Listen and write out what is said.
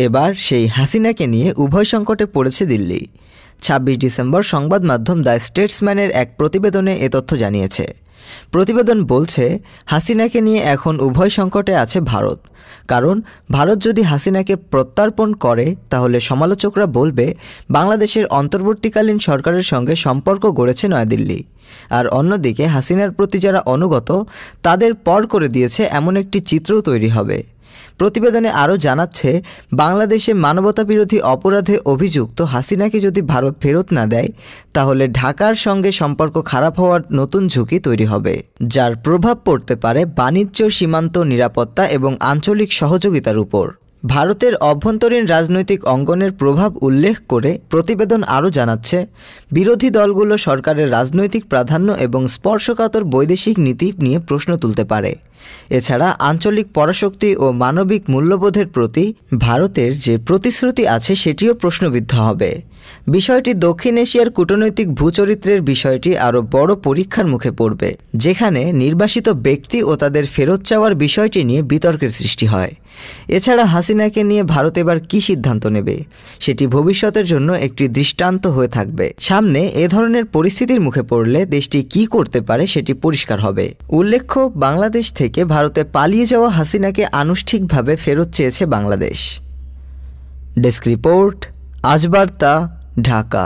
এবার সেই হাসিনাকে নিয়ে উভয় সংকটে পড়েছে দিল্লি। ২৬ ডিসেম্বর সংবাদ মাধ্যম দ্য স্টেটসম্যানের এক প্রতিবেদনে এ তথ্য জানিয়েছে। প্রতিবেদন বলছে, হাসিনাকে নিয়ে এখন উভয় সংকটে আছে ভারত। কারণ ভারত যদি হাসিনাকে প্রত্যার্পণ করে তাহলে সমালোচকরা বলবে বাংলাদেশের অন্তর্বর্তীকালীন সরকারের সঙ্গে সম্পর্ক গড়েছে নয়াদিল্লি। আর অন্যদিকে হাসিনার প্রতি যারা অনুগত তাদের পর করে দিয়েছে এমন একটি চিত্রও তৈরি হবে। প্রতিবেদনে আরও জানাচ্ছে, বাংলাদেশে মানবতাবিরোধী অপরাধে অভিযুক্ত হাসিনাকে যদি ভারত ফেরত না দেয় তাহলে ঢাকার সঙ্গে সম্পর্ক খারাপ হওয়ার নতুন ঝুঁকি তৈরি হবে, যার প্রভাব পড়তে পারে বাণিজ্য, সীমান্ত নিরাপত্তা এবং আঞ্চলিক সহযোগিতার উপর। ভারতের অভ্যন্তরীণ রাজনৈতিক অঙ্গনের প্রভাব উল্লেখ করে প্রতিবেদন আরও জানাচ্ছে, বিরোধী দলগুলো সরকারের রাজনৈতিক প্রাধান্য এবং স্পর্শকাতর বৈদেশিক নীতি নিয়ে প্রশ্ন তুলতে পারে। এছাড়া আঞ্চলিক পরাশক্তি ও মানবিক মূল্যবোধের প্রতি ভারতের যে প্রতিশ্রুতি আছে সেটিও প্রশ্নবিদ্ধ হবে। বিষয়টি দক্ষিণ এশিয়ার কূটনৈতিক ভূচরিত্রের বিষয়টি আরও বড় পরীক্ষার মুখে পড়বে, যেখানে নির্বাসিত ব্যক্তি ও তাদের ফেরত চাওয়ার বিষয়টি নিয়ে বিতর্কের সৃষ্টি হয়। এছাড়া হাসিনাকে নিয়ে ভারত এবার কী সিদ্ধান্ত নেবে সেটি ভবিষ্যতের জন্য একটি দৃষ্টান্ত হয়ে থাকবে। সামনে এ ধরনের পরিস্থিতির মুখে পড়লে দেশটি কী করতে পারে সেটি পরিষ্কার হবে। উল্লেখ্য, বাংলাদেশ থেকে ভারতে পালিয়ে যাওয়া হাসিনাকে আনুষ্ঠানিকভাবে ফেরত চেয়েছে বাংলাদেশ। ডেস্ক রিপোর্ট, আজ বার্তা, ঢাকা।